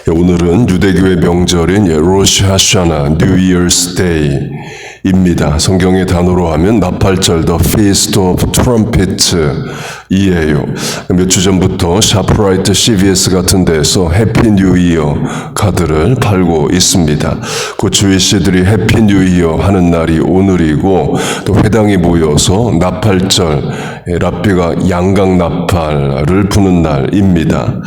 오늘은 유대교의 명절인 로시 하샤나 뉴 이어스 데이입니다. 성경의 단어로 하면 나팔절 The Feast of Trumpets 이에요. 몇 주 전부터 샤프라이트 CVS 같은 데서 해피 뉴 이어 카드를 팔고 있습니다. 그 주이씨들이 해피 뉴 이어 하는 날이 오늘이고 또 회당이 모여서 나팔절 랍비가 양각 나팔을 부는 날입니다.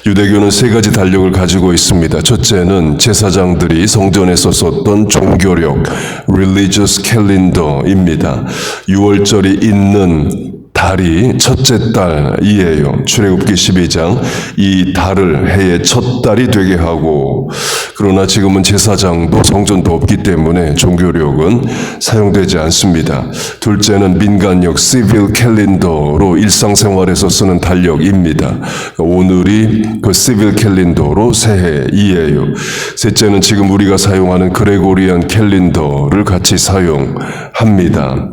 유대교는 세 가지 달력을 가지고 있습니다. 첫째는 제사장들이 성전에서 썼던 종교력 (religious calendar입니다). 6월절이 있는 달이 첫째 달이에요. 출애굽기 12장 이 달을 해의 첫 달이 되게 하고, 그러나 지금은 제사장도 성전도 없기 때문에 종교력은 사용되지 않습니다. 둘째는 민간력 civil calendar로 일상생활에서 쓰는 달력입니다. 오늘이 그 civil calendar로 새해이에요. 셋째는 지금 우리가 사용하는 그레고리안 캘린더를 같이 사용합니다.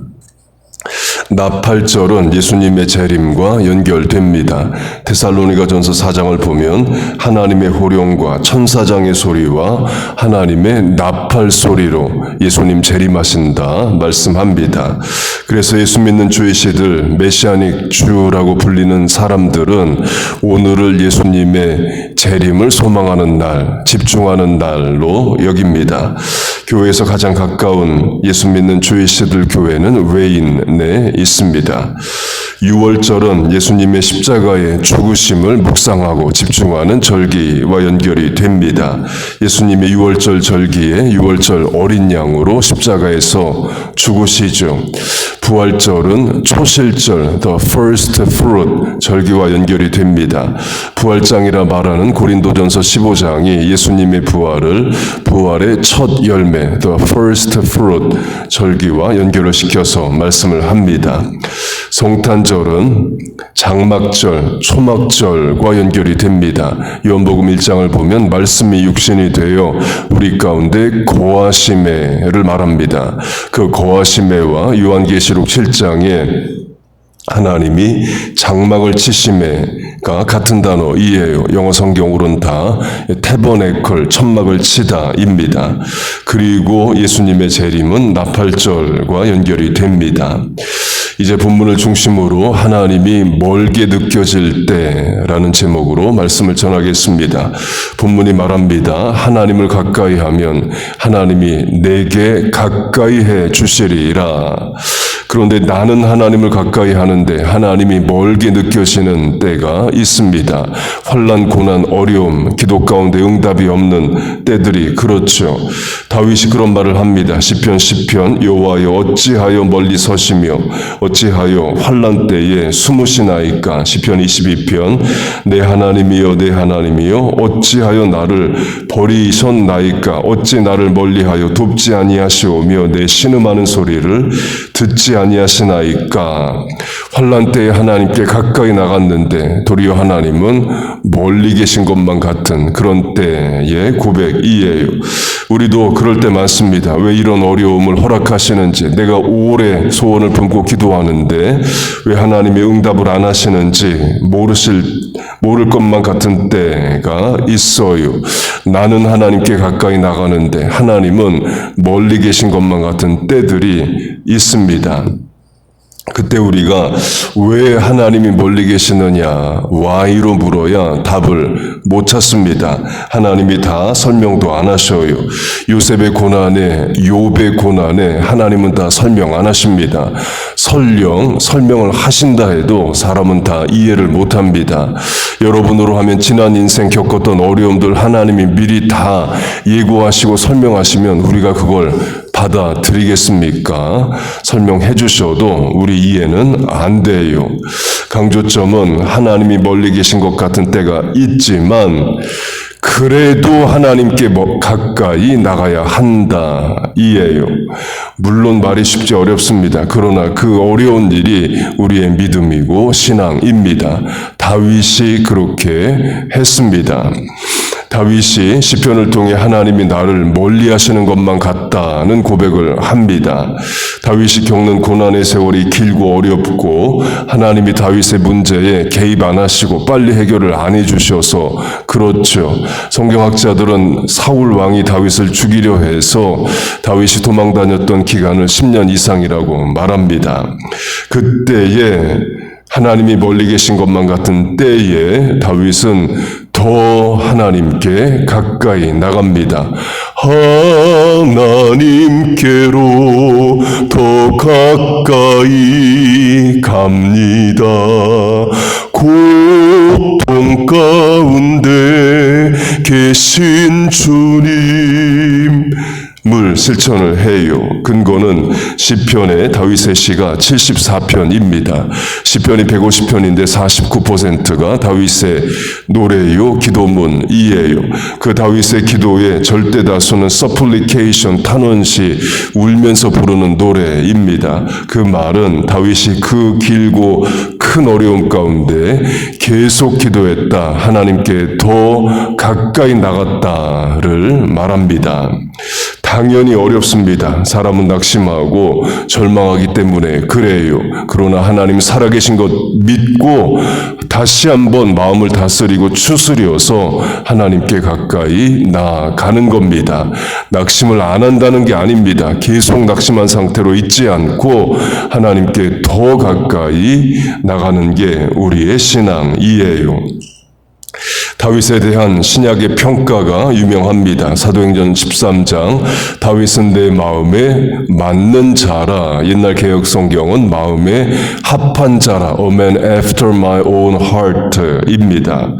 나팔절은 예수님의 재림과 연결됩니다. 데살로니가전서 4장을 보면 하나님의 호령과 천사장의 소리와 하나님의 나팔 소리로 예수님 재림하신다 말씀합니다. 그래서 예수 믿는 주이시들, 메시아닉 주라고 불리는 사람들은 오늘을 예수님의 재림을 소망하는 날, 집중하는 날로 여깁니다. 교회에서 가장 가까운 예수 믿는 주이시들 교회는 웨인에 있습니다. 6월절은 예수님의 십자가의 죽으심을 묵상하고 집중하는 절기와 연결이 됩니다. 예수님의 6월절 절기에 6월절 어린 양으로 십자가에서 죽으시죠. 부활절은 초실절, the first fruit 절기와 연결이 됩니다. 부활장이라 말하는 고린도전서 15장이 예수님의 부활의 첫 열매, the first fruit 절기와 연결을 시켜서 말씀을 합니다. 성탄절은 장막절, 초막절과 연결이 됩니다. 요한복음 1장을 보면 말씀이 육신이 되어 우리 가운데 거하시매를 말합니다. 그 거하시매와 요한계시록 7장에 하나님이 장막을 치심에가 같은 단어이에요. 영어 성경으로는 다 태버네클, 천막을 치다입니다. 그리고 예수님의 재림은 나팔절과 연결이 됩니다. 이제 본문을 중심으로 하나님이 멀게 느껴질 때라는 제목으로 말씀을 전하겠습니다. 본문이 말합니다. 하나님을 가까이 하면 하나님이 내게 가까이 해 주시리라. 그런데 나는 하나님을 가까이 하는데 하나님이 멀게 느껴지는 때가 있습니다. 환난, 고난, 어려움, 기도 가운데 응답이 없는 때들이 그렇죠. 다윗이 그런 말을 합니다. 시편 10편 여호와여 어찌하여 멀리 서시며 어찌하여 환난 때에 숨으시나이까. 시편 22편 내 하나님이여 내 하나님이여 어찌하여 나를 버리셨나이까. 어찌 나를 멀리하여 돕지 아니하시오며 내 신음하는 소리를 듣지 아니하시나이까. 환난 때에 하나님께 가까이 나갔는데 도리어 하나님은 멀리 계신 것만 같은 그런 때의 고백이에요. 우리도 그럴 때 많습니다. 왜 이런 어려움을 허락하시는지, 내가 오래 소원을 품고 기도하는데 왜 하나님이 응답을 안 하시는지 모를 것만 같은 때가 있어요. 나는 하나님께 가까이 나가는데 하나님은 멀리 계신 것만 같은 때들이 있습니다. 그때 우리가 왜 하나님이 멀리 계시느냐, why로 물어야 답을 못 찾습니다. 하나님이 다 설명도 안 하셔요. 요셉의 고난에, 욥의 고난에 하나님은 다 설명 안 하십니다. 설명을 하신다 해도 사람은 다 이해를 못 합니다. 여러분으로 하면 지난 인생 겪었던 어려움들 하나님이 미리 다 예고하시고 설명하시면 우리가 그걸 받아들이겠습니까? 설명해 주셔도 우리 이해는 안 돼요. 강조점은 하나님이 멀리 계신 것 같은 때가 있지만 그래도 하나님께 가까이 나가야 한다 이에요. 물론 말이 쉽지 어렵습니다. 그러나 그 어려운 일이 우리의 믿음이고 신앙입니다. 다윗이 그렇게 했습니다. 다윗이 시편을 통해 하나님이 나를 멀리 하시는 것만 같다는 고백을 합니다. 다윗이 겪는 고난의 세월이 길고 어렵고 하나님이 다윗의 문제에 개입 안 하시고 빨리 해결을 안 해주셔서 그렇죠. 성경학자들은 사울 왕이 다윗을 죽이려 해서 다윗이 도망 다녔던 기간을 10년 이상이라고 말합니다. 그때에 하나님이 멀리 계신 것만 같은 때에 다윗은 더 하나님께 가까이 나갑니다. 하나님께로 더 가까이 갑니다. 고통 가운데 계신 주님 물 실천을 해요. 근거는 시편의 다윗의 시가 74편입니다. 시편이 150편인데 49%가 다윗의 노래요, 기도문이에요. 그 다윗의 기도의 절대 다수는 supplication, 탄원시, 울면서 부르는 노래입니다. 그 말은 다윗이 그 길고 큰 어려움 가운데 계속 기도했다, 하나님께 더 가까이 나갔다를 말합니다. 당연히 어렵습니다. 사람은 낙심하고 절망하기 때문에 그래요. 그러나 하나님 살아계신 것 믿고 다시 한번 마음을 다스리고 추스려서 하나님께 가까이 나아가는 겁니다. 낙심을 안 한다는 게 아닙니다. 계속 낙심한 상태로 있지 않고 하나님께 더 가까이 나가는 게 우리의 신앙이에요. 다윗에 대한 신약의 평가가 유명합니다. 사도행전 13장 다윗은 내 마음에 맞는 자라. 옛날 개역 성경은 마음에 합한 자라. A man after my own heart입니다.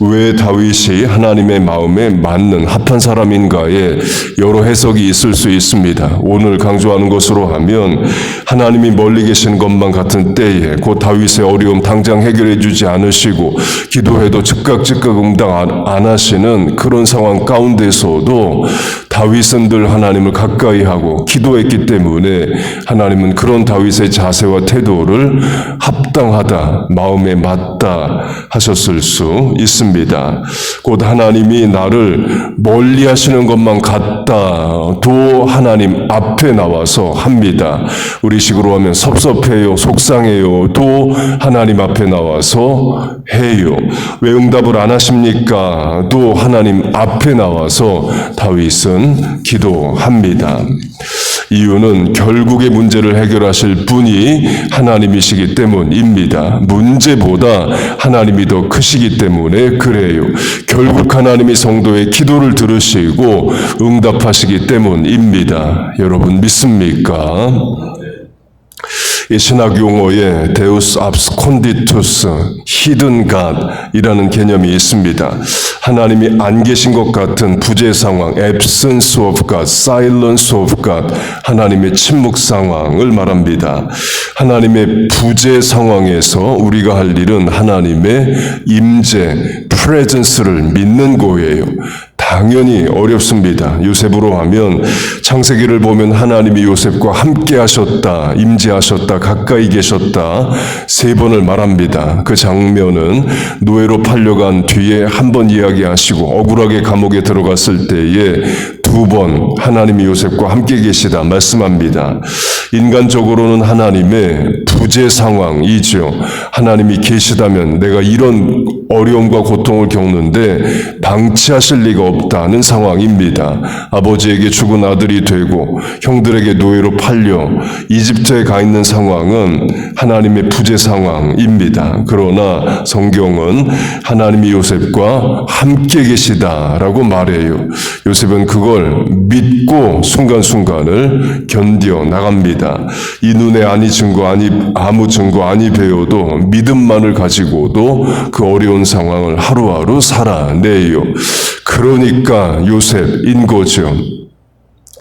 왜 다윗이 하나님의 마음에 맞는 합한 사람인가에 여러 해석이 있을 수 있습니다. 오늘 강조하는 것으로 하면 하나님이 멀리 계신 것만 같은 때에 곧 다윗의 어려움 당장 해결해 주지 않으시고 기도해도 즉각 응답 안 하시는 그런 상황 가운데서도 다윗은 늘 하나님을 가까이 하고 기도했기 때문에 하나님은 그런 다윗의 자세와 태도를 합당하다, 마음에 맞다 하셨을 수 있습니다. 곧 하나님이 나를 멀리 하시는 것만 같다도 하나님 앞에 나와서 합니다. 우리식으로 하면 섭섭해요, 속상해요 도 하나님 앞에 나와서 해요. 왜 응답을 안 하십니까? 또 하나님 앞에 나와서 다윗은 기도합니다. 이유는 결국의 문제를 해결하실 분이 하나님이시기 때문입니다. 문제보다 하나님이 더 크시기 때문에 그래요. 결국 하나님이 성도의 기도를 들으시고 응답하시기 때문입니다. 여러분 믿습니까? 이 신학 용어에 Deus absconditus, hidden God이라는 개념이 있습니다. 하나님이 안 계신 것 같은 부재 상황, absence of God, silence of God, 하나님의 침묵 상황을 말합니다. 하나님의 부재 상황에서 우리가 할 일은 하나님의 임재, presence를 믿는 거예요. 당연히 어렵습니다. 요셉으로 하면 창세기를 보면 하나님이 요셉과 함께 하셨다, 임재하셨다, 가까이 계셨다 3번을 말합니다. 그 장면은 노예로 팔려간 뒤에 한 번 이야기하시고 억울하게 감옥에 들어갔을 때에 2번 하나님이 요셉과 함께 계시다 말씀합니다. 인간적으로는 하나님의 부재 상황이죠. 하나님이 계시다면 내가 이런 어려움과 고통을 겪는데 방치하실 리가 없다는 상황입니다. 아버지에게 죽은 아들이 되고 형들에게 노예로 팔려 이집트에 가 있는 상황은 하나님의 부재 상황입니다. 그러나 성경은 하나님이 요셉과 함께 계시다라고 말해요. 요셉은 그걸 믿고 순간순간을 견뎌 나갑니다. 이 눈에 아니 증거 아무 증거 아니 배워도 믿음만을 가지고도 그 어려운 상황을 하루하루 살아내요. 그러니까 요셉인 거죠.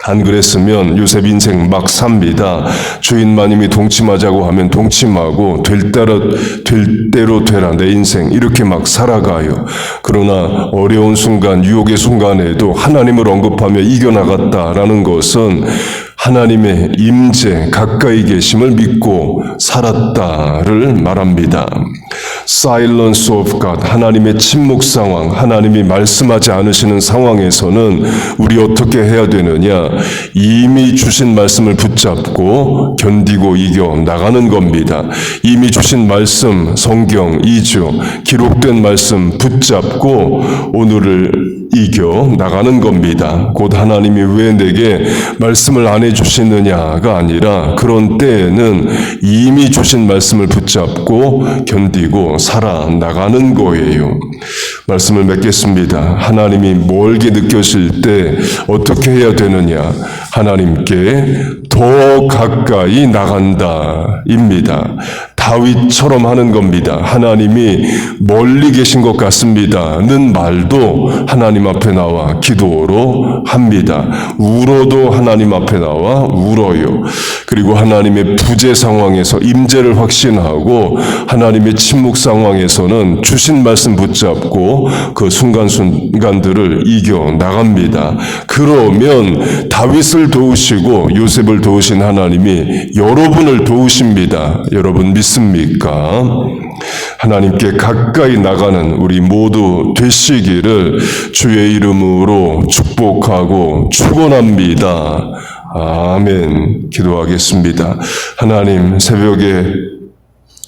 안 그랬으면 요셉 인생 막 삽니다. 주인 마님이 동침하자고 하면 동침하고 될 대로 되라 내 인생 이렇게 막 살아가요. 그러나 어려운 순간 유혹의 순간에도 하나님을 언급하며 이겨나갔다라는 것은 하나님의 임재 가까이 계심을 믿고 살았다를 말합니다. Silence of God, 하나님의 침묵 상황, 하나님이 말씀하지 않으시는 상황에서는 우리 어떻게 해야 되느냐? 이미 주신 말씀을 붙잡고 견디고 이겨 나가는 겁니다. 이미 주신 말씀, 성경 2주, 기록된 말씀 붙잡고 오늘을 이겨 나가는 겁니다. 곧 하나님이 왜 내게 말씀을 안 해주시느냐가 아니라 그런 때에는 이미 주신 말씀을 붙잡고 견디고 살아나가는 거예요. 말씀을 맺겠습니다. 하나님이 멀게 느껴질 때 어떻게 해야 되느냐? 하나님께 더 가까이 나간다입니다. 다윗처럼 하는 겁니다. 하나님이 멀리 계신 것 같습니다는 말도 하나님 앞에 나와 기도로 합니다. 울어도 하나님 앞에 나와 울어요. 그리고 하나님의 부재 상황에서 임재를 확신하고 하나님의 침묵 상황에서는 주신 말씀 붙잡고 그 순간순간들을 이겨 나갑니다. 그러면 다윗을 도우시고 요셉을 도우신 하나님이 여러분을 도우십니다. 여러분 믿습니까? 하나님께 가까이 나가는 우리 모두 되시기를 주의 이름으로 축복하고 축원합니다. 아멘. 기도하겠습니다. 하나님, 새벽에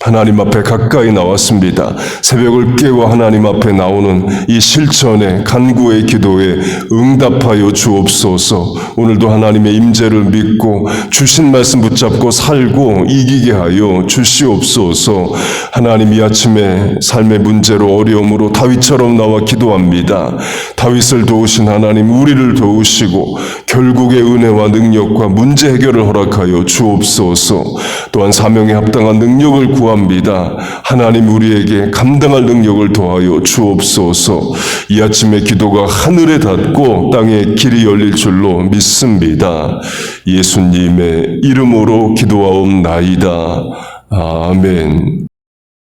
하나님 앞에 가까이 나왔습니다. 새벽을 깨워 하나님 앞에 나오는 이 실천의 간구의 기도에 응답하여 주옵소서. 오늘도 하나님의 임재를 믿고 주신 말씀 붙잡고 살고 이기게 하여 주시옵소서. 하나님, 이 아침에 삶의 문제로 어려움으로 다윗처럼 나와 기도합니다. 다윗을 도우신 하나님, 우리를 도우시고 결국의 은혜와 능력과 문제 해결을 허락하여 주옵소서. 또한 사명에 합당한 능력을 구합니다. 하나님, 우리에게 감당할 능력을 더하여 주옵소서. 이 아침의 기도가 하늘에 닿고 땅에 길이 열릴 줄로 믿습니다. 예수님의 이름으로 기도하옵나이다. 아멘.